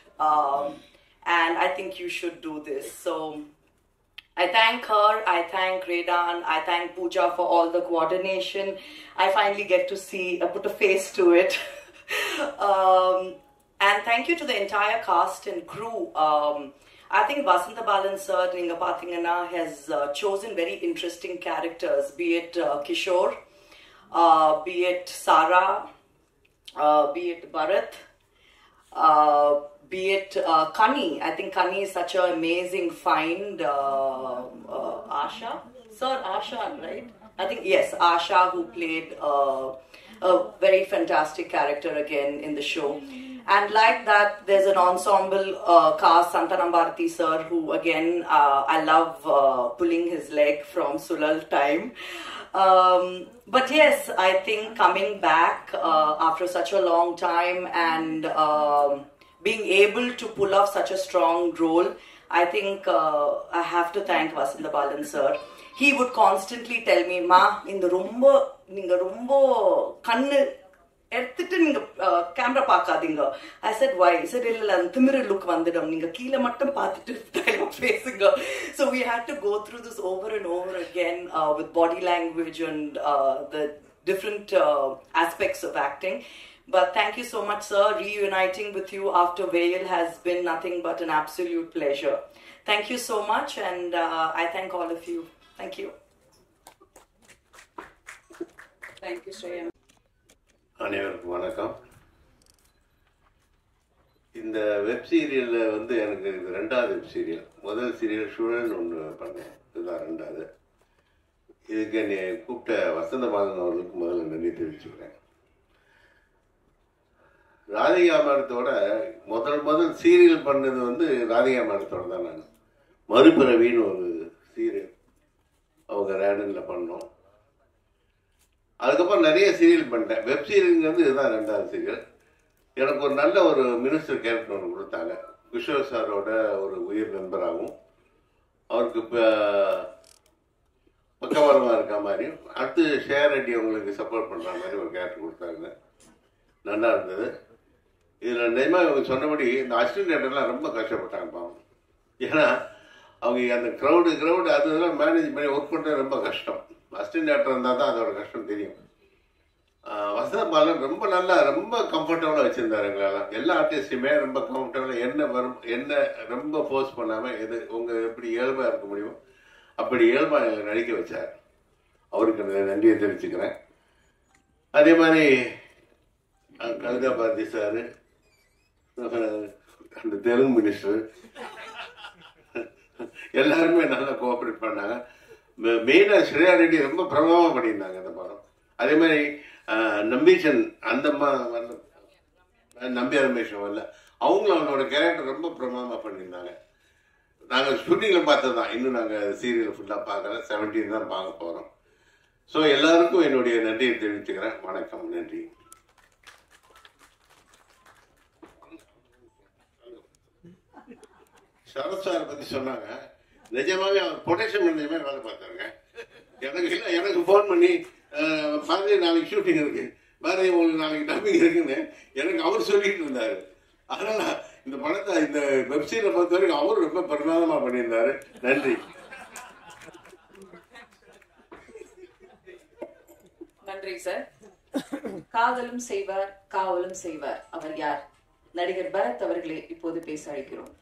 Speaker 4: and I think you should do this. So I thank her, I thank Redan, I thank Pooja for all the coordination. I finally get to see, put a face to it. And thank you to the entire cast and crew. I think Vasantha Balan sir, Ninga Pathingana, has chosen very interesting characters, be it Kishore, be it Sara, be it Bharat, be it Kani. I think Kani is such an amazing find. Asha? Sir, Asha, right? I think, yes, Asha, who played a very fantastic character again in the show. And like that, there's an ensemble cast, Santanam Bharati sir, who again, I love pulling his leg from Sulal time. But yes, I think coming back after such a long time and being able to pull off such a strong role, I think I have to thank Vasantha Balan sir. He would constantly tell me, Ma, ninga rombo kannu எடுத்துட்டு நீங்க camera பார்க்காதீங்க. I said why? He said இல்ல அந்த திமிரு look வந்துடும், நீங்க கீழ மட்டும் பார்த்துட்டு டயலாக் பேசுங்க. So we had to go through this over and over again with body language and the different aspects of acting. But thank you so much, sir. Reuniting with you after Veil has been nothing but an absolute pleasure. Thank you so much, and I thank all of you. Thank you.
Speaker 3: Thank you, Shreya.
Speaker 5: அனைவருக்கும் வணக்கம். இந்த web சீரியலில் வந்து எனக்கு இது 2வது web serial. முதல் serial சுழல் ஒன்று பண்ணேன், இதுதான் 2வது. இதுக்கு என்னை கூப்பிட்ட வசந்த பாலன் அவர்களுக்கு முதல்ல நன்றி தெரிவிச்சுக்கிறேன். ராதிகா மேடத்தோட முதல் சீரியல் பண்ணது வந்து ராதிகா மேடத்தோட தான். நான் மறுபிறவின்னு ஒரு சீரியல் அவங்க ரேடனில் பண்ணோம். அதுக்கப்புறம் நிறைய சீரியல் பண்ணிட்டேன். வெப் சீரியல்ங்கிறது இதுதான் 2வது சீரியல். எனக்கு ஒரு நல்ல ஒரு மினிஸ்டர் கேரக்டர் ஒன்று கொடுத்தாங்க. கிஷோர் சாரோட ஒரு உயிர் நண்பராகவும் அவருக்கு இப்போ பக்கவாரமாக இருக்க மாதிரியும், அடுத்து ஷேர் ரெட்டி அவங்களுக்கு சப்போர்ட் பண்ணுற மாதிரி ஒரு கேரக்டர் கொடுத்தாங்க. நல்லா இருந்தது. இதில் நிஜமாக இவங்க சொன்னபடி இந்த அசிஸ்டன்ட் டேரக்டர்லாம் ரொம்ப கஷ்டப்பட்டாங்க பாவம். ஏன்னா அவங்க அந்த க்ரௌடு அதெல்லாம் மேனேஜ் பண்ணி ஒர்க் பண்ணுறது ரொம்ப கஷ்டம். அசிஸ்டன்ட் டேரக்டர் இருந்தால் தான் அதோட கஷ்டம் தெரியும். வசந்த பாலன் ரொம்ப கம்ஃபர்டபுளாக வச்சுருந்தார் எங்களெல்லாம். எல்லா ஆர்டிஸ்ட்டுமே ரொம்ப கம்ஃபர்டபுளாக என்ன ரொம்ப ஃபோர்ஸ் பண்ணாமல் எது உங்கள் எப்படி இயல்பாக இருக்க முடியுமோ அப்படி இயல்பாக எங்களை நடிக்க வச்சார். அவருக்கு நன்றியை தெரிவிச்சுக்கிறேன். அதே மாதிரி கவிதா பாரதி சார், அந்த தெலுங்கு மினிஸ்டர் எல்லாருமே நல்லா கோஆப்ரேட் பண்ணாங்க. மெயினாக ஸ்ரேயா ரெட்டி ரொம்ப பிரபலமாக பண்ணியிருந்தாங்க அந்த படம். அதே மாதிரி நம்பீசன் அந்த வரல, நம்பியார் ரமேஷன் வரல, அவங்களும் அவங்களோட கேரக்டர் ரொம்ப பிரபலமாக பண்ணியிருந்தாங்க. நாங்கள் ஷூட்டிங்கில் பார்த்தது தான், இன்னும் நாங்கள் சீரியல் ஃபுல்லாக பார்க்கல, 17 தான் பார்க்க போகிறோம். ஸோ எல்லாருக்கும் என்னுடைய நன்றியை தெரிவிச்சுக்கிறேன். வணக்கம், நன்றி. சரத் சாரை பற்றி சொன்னாங்க. நிஜமாவே அவர் பொட்டேஷன் பண்ண வேலை பார்த்தாருங்க. எனக்கு ஃபோன் பண்ணி பாரதி நாளைக்கு ஷூட்டிங் இருக்கு, பாரதி உங்களுக்கு நாளைக்கு டப்பிங் இருக்குன்னு எனக்கு அவர் சொல்லிட்டு இருந்தாரு. அதனால இந்த படத்தை இந்த வெப்சைட்டை பொறுத்த வரைக்கும் அவரு ரொம்ப பிரமாதமா பண்ணியிருந்தாரு. நன்றி.
Speaker 3: நன்றி சார். காதலும் செய்வார், காவலும் செய்வார். அவர் யார்? நடிகர் பரத் அவர்களை இப்போது பேச அழைக்கிறோம்.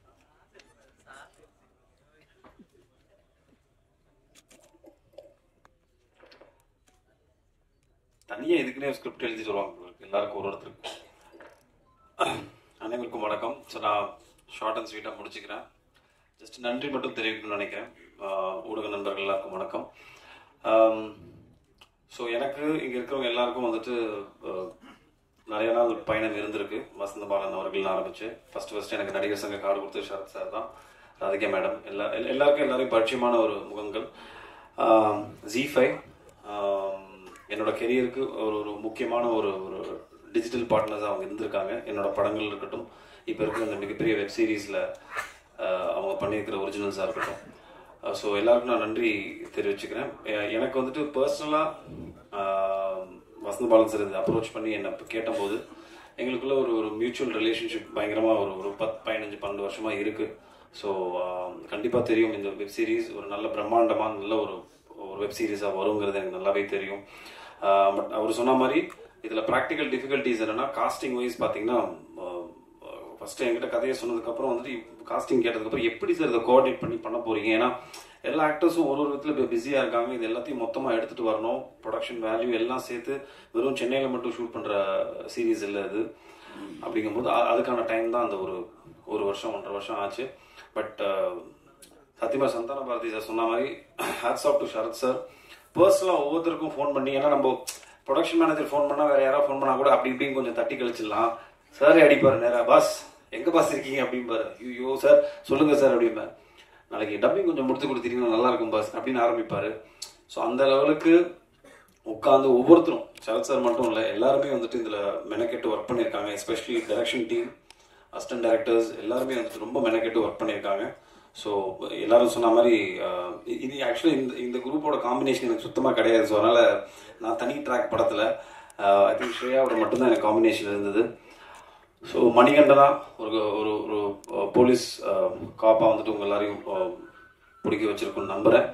Speaker 6: தனியாக இதுக்குன்னே ஸ்கிரிப்ட் எழுதி சொல்லுவாங்க எல்லாருக்கும், ஒருத்தருக்கும். அனைவருக்கும் வணக்கம். ஸோ நான் ஷார்ட் அண்ட் ஸ்வீட்டாக முடிச்சுக்கிறேன். ஜஸ்ட் நன்றி மட்டும் தெரிவிக்கணும்னு நினைக்கிறேன். ஊடக நண்பர்கள் எல்லாருக்கும் வணக்கம். ஸோ எனக்கு இங்கே இருக்கிறவங்க எல்லாருக்கும் வந்துட்டு நிறைய நாள் பயணம் இருந்திருக்கு. வசந்த பாலன் அவர்கள் ஆரம்பிச்சு ஃபர்ஸ்ட் எனக்கு நடிகர் சங்க கார்டு கொடுத்து சரத் சார் தான், ராதிகா மேடம், எல்லாருக்கும் பரிச்சயமான ஒரு முகங்கள். ZEE5 என்னோட கெரியருக்கு ஒரு முக்கியமான ஒரு டிஜிட்டல் பார்ட்னர்ஸாக அவங்க இருந்திருக்காங்க. என்னோட படங்கள் இருக்கட்டும், இப்போ இருக்கிற அந்த மிகப்பெரிய வெப் சீரீஸில் அவங்க பண்ணியிருக்கிற ஒரிஜினல்ஸாக இருக்கட்டும். ஸோ எல்லாருக்கும் நான் நன்றி தெரிவிச்சுக்கிறேன். எனக்கு வந்துட்டு பர்சனலாக வசந்த பாலன் சார் இதை அப்ரோச் பண்ணி என்னை கேட்டபோது எங்களுக்குள்ள ஒரு மியூச்சுவல் ரிலேஷன்ஷிப் பயங்கரமாக ஒரு 10-15-12 வருஷமாக இருக்குது. ஸோ கண்டிப்பாக தெரியும் இந்த வெப் சீரிஸ் ஒரு நல்ல பிரம்மாண்டமாக நல்ல ஒரு வெப் சீரிஸாக வருங்கிறது எனக்கு நல்லாவே தெரியும். பட் அவர் சொன்ன மாதிரி இதில் ப்ராக்டிக்கல் டிஃபிகல்ட்டிஸ் என்னென்னா, காஸ்டிங் வைஸ் பார்த்தீங்கன்னா ஃபஸ்ட்டு என்கிட்ட கதையை சொன்னதுக்கப்புறம் வந்துட்டு காஸ்டிங் கேட்டதுக்கப்புறம் எப்படி சார் இதை கோஆர்டினேட் பண்ணி பண்ண போகிறீங்க, ஏன்னா எல்லா ஆக்டர்ஸும் ஒரு விதத்தில் இப்போ பிஸியாக இருக்காங்க, இது எல்லாத்தையும் மொத்தமாக எடுத்துகிட்டு வரணும், ப்ரொடக்ஷன் வேல்யூ எல்லாம் சேர்த்து வெறும் சென்னையில் மட்டும் ஷூட் பண்ணுற சீரீஸ் இல்லை அது. அப்படிங்கும்போது அதுக்கான டைம் தான் அந்த ஒரு வருஷம் 1.5 வருஷம் ஆச்சு. பட் சத்தியமாக சந்தான பாரதி சார் சொன்ன மாதிரி hats off to Sarath sir. பர்சனலாக ஒவ்வொருத்தருக்கும் ஃபோன் பண்ணி, ஏன்னா நம்ம ப்ரொடக்ஷன் மேனேஜர் ஃபோன் பண்ணால் வேறு யாராவது ஃபோன் பண்ணால் கூட அப்படி இப்படின்னு கொஞ்சம் தட்டி கழிச்சிடலாம். சாரே அடிப்பார் நேராக, பாஸ் எங்கே பாஸ் இருக்கீங்க அப்படிம்பாரு. ஐயோ சார் சொல்லுங்கள் சார் அப்படிம்பேன். நாளைக்கு டப்பிங் கொஞ்சம் முடித்து கொடுத்துட்டீங்கன்னா நல்லா இருக்கும் பாஸ் அப்படின்னு ஆரம்பிப்பார். ஸோ அந்த லெவலுக்கு உட்காந்து ஒவ்வொருத்தரும், சரத் சார் மட்டும் இல்லை எல்லாருமே வந்துட்டு இதில் மெனக்கெட்டு ஒர்க் பண்ணியிருக்காங்க. Especially direction team, assistant directors எல்லாருமே வந்துட்டு ரொம்ப மெனக்கெட்டு ஒர்க் பண்ணியிருக்காங்க. ஸோ எல்லாரும் சொன்ன மாதிரி இது ஆக்சுவலி இந்த குரூப்போட காம்பினேஷன் எனக்கு சுத்தமாக கிடையாது. ஸோ அதனால் நான் தனி ட்ராக் படத்தில் ஐ திங்க் ஸ்ரேயாவோட மட்டும்தான் எனக்கு காம்பினேஷன் இருந்தது. ஸோ மணிகண்டனா ஒரு ஒரு ஒரு போலீஸ் காப்பாக வந்துட்டு உங்கள் எல்லாரையும் பிடிக்க வச்சிருக்குன்னு நம்புகிறேன்.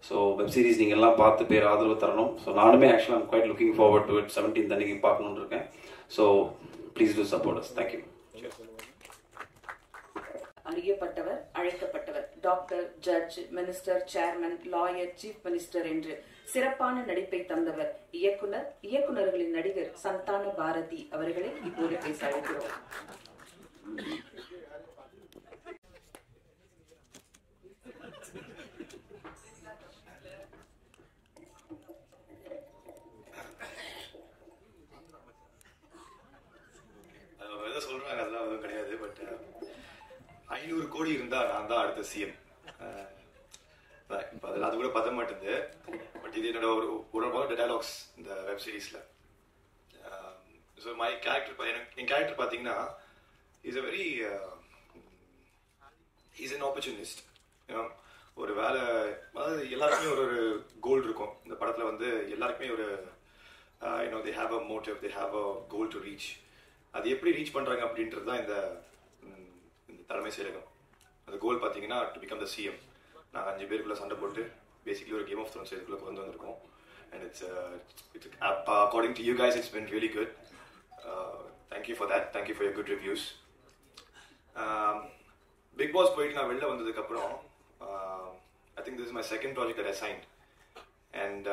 Speaker 6: ஸோ வெப் சீரிஸ் நீங்கள் எல்லாம் பார்த்து பேர் ஆதரவு தரணும். ஸோ நானுமே ஆக்சுவலாக I'm quite looking forward to it. 17th அன்னைக்கு பார்க்கணுன்னு இருக்கேன். So please do support us. Thank you.
Speaker 3: அறியப்பட்டவர், அழைக்கப்பட்டவர், doctor, judge, minister, chairman, lawyer, chief minister என்று சிறப்பான நடிப்பை தந்தவர் இயக்குனர், இயக்குனர்களின் நடிகர் சந்தான பாரதி அவர்களை இப்போது பேச அழைக்கிறோம்.
Speaker 7: சொல்றாங்க அதெல்லாம் எதுவும் கிடையாது. பட் 500 கோடி இருந்தா நான் தான் அடுத்த சிஎம். இப்போ அதில் அது கூட பத்த மாட்டேங்குது. பட் இது என்னோட ஒரு டைலாக்ஸ் இந்த வெப் சீரீஸ்ல. ஸோ மை கேரக்டர், என் கேரக்டர் பார்த்தீங்கன்னா is a very is an opportunist. ஒரு வேலை, அதாவது எல்லாருக்குமே ஒரு கோல் இருக்கும் இந்த படத்தில். வந்து எல்லாருக்குமே ஒரு they have a motive, they have a goal to reach. அது எப்படி ரீச் பண்ணுறாங்க அப்படின்றது தான் இந்த தலைமை செயலகம். அந்த கோல் பார்த்தீங்கன்னா டு பிகம் த சிஎம். நாங்கள் 5 பேருக்குள்ளே சண்டை போட்டு பேசிக்கலி ஒரு கேம் ஆஃப் த்ரோன்ஸ் இதுக்குள்ளே கொண்டு வந்திருக்கோம். And it's according to you guys it's been really good. Thank you for that. Thank you for your good reviews. Bigg Boss போயிட்டு நான் வெளில வந்ததுக்கப்புறம் I think this is my second project that I signed. And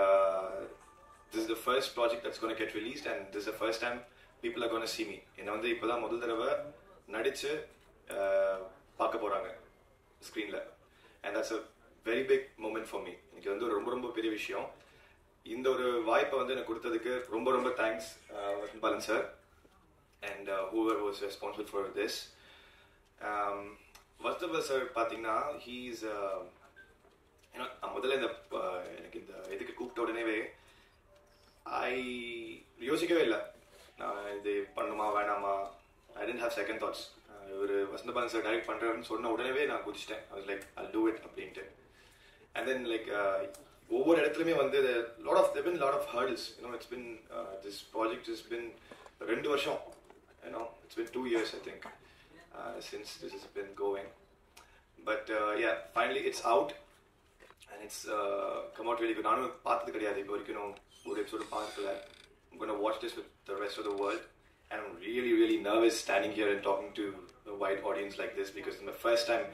Speaker 7: this is the first project that's going to get released, and this is the first time people are going to see me. என்ன வந்து இப்போதான் முதல் தடவை நடிச்சு பார்க்க போறாங்க ஸ்க்ரீன்ல. And that's a very big moment for me. எனக்கு வந்து ஒரு ரொம்ப ரொம்ப பெரிய விஷயம். இந்த ஒரு வாய்ப்பை வந்து எனக்கு கொடுத்ததுக்கு ரொம்ப ரொம்ப thanks Vasanth Balan sir and whoever was responsible for this. Vasanth sir பார்த்தீங்கன்னா ஹீஸ் முதல்ல எனக்கு இந்த இதுக்கு கூப்பிட்ட உடனேவே யோசிக்கவே இல்லை நான் இது பண்ணுமா வேணாமா. I tend have second thoughts. ஒரு வசந்த் பாலன் சார் டைரக்ட் பண்ணுறேன்னு சொன்ன உடனே நான் குதிச்சிட்டேன். I was like I do it அப்படின்ட்டு. அண்ட் தென் லைக் ஒவ்வொரு இடத்துலையுமே வந்து lot of hurdles. It's been this project has been 2 வருஷம். It's been 2 years I think since this has been going. But yeah, finally it's out and it's come out really good. நானும் பார்த்தது கிடையாது இப்போ வரைக்கும், ஒரு எபிசோடு பார்க்கல. I'm going to watch this with the rest of the world, and I'm really, really nervous standing here and talking to a wide audience like this because it's my first time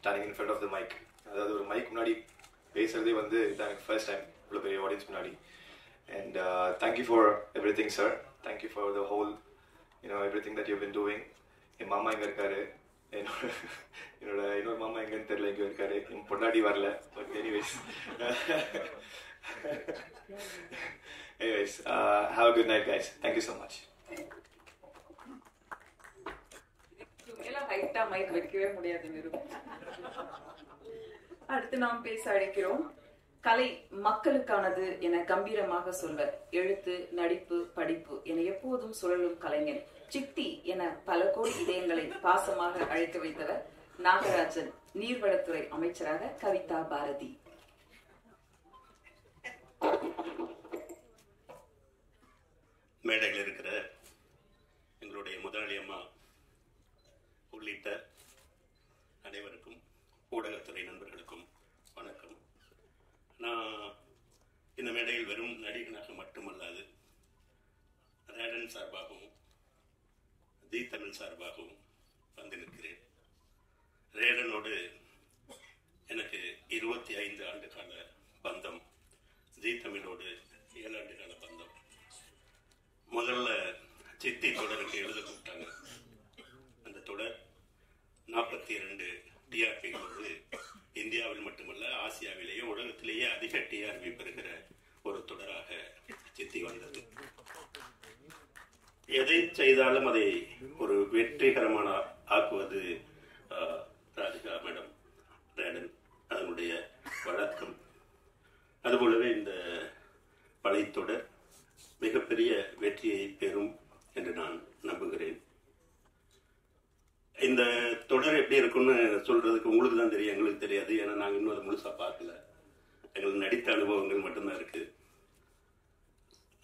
Speaker 7: standing in front of the mic. அதாவது ஒரு mic முன்னாடி பேசுறதே வந்து இதான் எனக்கு first time இவ்வளோ பெரிய audience முன்னாடி. And thank you for everything sir. Thank you for the whole everything that you been doing. என் மாமா எங்கே இருக்காரு, என்னோட இன்னொரு மாமா எங்கன்னு தெரியல, எங்கே இருக்காரு, என் பொண்டாடி வரல. But anyways have a good night guys. Thank you so much.
Speaker 3: ஹைட்டா மைக் வைக்கவே முடியாது. அடுத்து நாம் பேச அழைக்கிறோம். கலை மக்களுக்கானது என கம்பீரமாக சொல்வர். எழுத்து, நடிப்பு, படிப்பு என எப்போதும் சுழலும் கலைஞர். சித்தி என பல கோடி இதயங்களை பாசமாக அழைக்க வைத்தவர் நாகராஜன். நீர்வளத்துறை அமைச்சராக கவிதா பாரதி.
Speaker 8: மேடையில் இருக்கிற எங்களுடைய முதலாளி அம்மா உள்ளிட்ட அனைவருக்கும், ஊடகத்துறை நண்பர்களுக்கும் வணக்கம். நான் இந்த மேடையில் வெறும் நடிகனாக மட்டுமல்லாது ரேடன் சார்பாகவும் தி தமிழ் சார்பாகவும் வந்து நிற்கிறேன். ரேடனோடு எனக்கு 25 ஆண்டு கால பந்தம், ஜி தமிழோடு 7 ஆண்டு கால பந்தம். முதல்ல சித்தி தொடருக்கு எழுத கூப்பிட்டாங்க. அந்த தொடர் 42 டிஆர்பிகளோடு இந்தியாவில் மட்டுமல்ல ஆசியாவிலேயே உலகத்திலேயே அதிக டிஆர்பி பெறுகிற ஒரு தொடராக சித்தி வந்தது. எதை செய்தாலும் அதை ஒரு வெற்றிகரமான ஆக்குவது ராதிகா மேடம், ரேடன் அதனுடைய வழக்கம். அதுபோலவே இந்த வலைத்தொடர் மிகப்பெரிய வெற்றியை பெறும் என்று நான் நம்புகிறேன். இந்த தொடர் எப்படி இருக்கும்னு சொல்றதுக்கு உங்களுக்கு தான் தெரியும், எங்களுக்கு தெரியாது. ஏன்னா நாங்கள் இன்னும் அதை முழுசா பார்க்கல. எங்களுக்கு நடித்த அனுபவங்கள் மட்டும்தான் இருக்கு.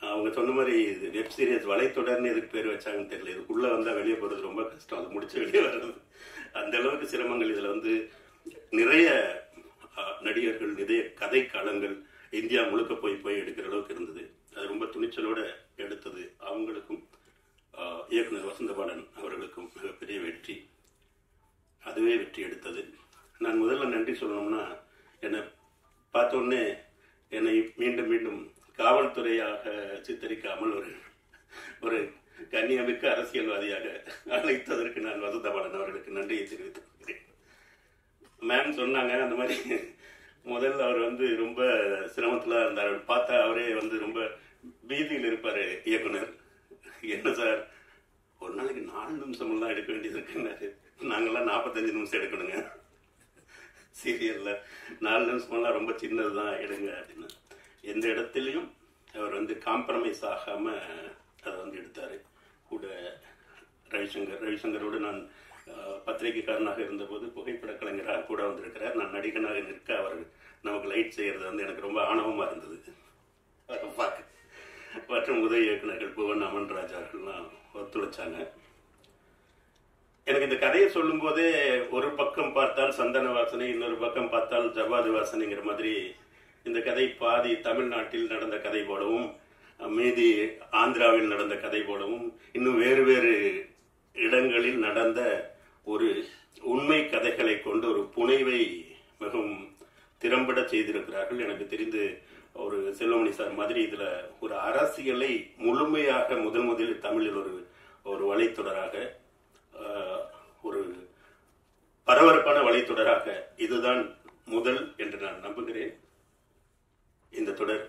Speaker 8: அவங்க சொன்ன மாதிரி இது வெப் சீரிஸ் வலைத்தொடர்னு எதுக்கு பேர் வச்சாங்கன்னு தெரியல. இதுக்குள்ள வந்தா வெளியே போறது ரொம்ப கஷ்டம், அது முடிச்சு வெளியே வர்றது அந்த அளவுக்கு சிரமங்கள். இதுல வந்து நிறைய நடிகர்கள், நிறைய கதை களங்கள் இந்தியா முழுக்க போய் எடுக்கிற அளவுக்கு இருந்தது. அது ரொம்ப துணிச்சலோட எடுத்தது. அவங்களுக்கும் இயக்குனர் வசந்தபாலன் அவர்களுக்கும் மிகப்பெரிய வெற்றி. அதுவே வெற்றி எடுத்தது. நான் முதல்ல நன்றி சொல்லணும்னா, என்னை பார்த்தோன்னே என்னை மீண்டும் மீண்டும் காவல்துறையாக சித்தரிக்காமல் ஒரு கண்ணியமிக்க அரசியல்வாதியாக அழைத்ததற்கு நான் வசந்தபாலன் அவர்களுக்கு நன்றியை தெரிவித்துக் கொள்கிறேன். மேம் சொன்னாங்க, அந்த மாதிரி முதல்ல அவர் வந்து ரொம்ப சிரமத்தில் இருந்தார். பார்த்தா அவரே வந்து ரொம்ப பீதியில் இருப்பார் இயக்குனர். என்ன சார், ஒரு நாளைக்கு 4 நிமிஷமெல்லாம் எடுக்க வேண்டியது இருக்குன்னாரு. நாங்கெல்லாம் 45 நிமிஷம் எடுக்கணுங்க சீரியல்ல. 4 நிமிஷமெல்லாம் ரொம்ப சின்னதுதான், எடுங்க அப்படின்னு. எந்த இடத்துலையும் அவர் வந்து காம்ப்ரமைஸ் ஆகாம அதை வந்து எடுத்தாரு. கூட ரவிசங்கரோடு நான் பத்திரிகைக்காரனாக இருந்தபோது புகைப்பட கலைஞராக கூட வந்திருக்கிறார். நான் நடிகனாக நிற்க அவர் நமக்கு லைட் செய்யறது வந்து எனக்கு ரொம்ப ஆணவமா இருந்தது பார்க்க. மற்றும் உதவி இயக்குநர்கள் புவன் அமன்ராஜ் அவர்கள்லாம் ஒத்துழைச்சாங்க. எனக்கு இந்த கதையை சொல்லும் போதே ஒரு பக்கம் பார்த்தால் சந்தன வாசனை, இன்னொரு பக்கம் பார்த்தால் ஜவாது வாசனைங்கிற மாதிரி இந்த கதை பாதி தமிழ்நாட்டில் நடந்த கதை போலவும், மீதி ஆந்திராவில் நடந்த கதை போலவும், இன்னும் வேறு வேறு இடங்களில் நடந்த ஒரு உண்மை கதைகளை கொண்டு ஒரு புனைவை மிகவும் திறம்பட செய்திருக்கிறார்கள். எனக்கு தெரிந்து ஒரு செல்வமணி சார் மாதிரி இதுல ஒரு அரசியலை முழுமையாக முதலில் தமிழில் ஒரு வலைத்தொடராக, ஒரு பரபரப்பான வலைத்தொடராக இதுதான் முதல் என்று நான் நம்புகிறேன். இந்த தொடர்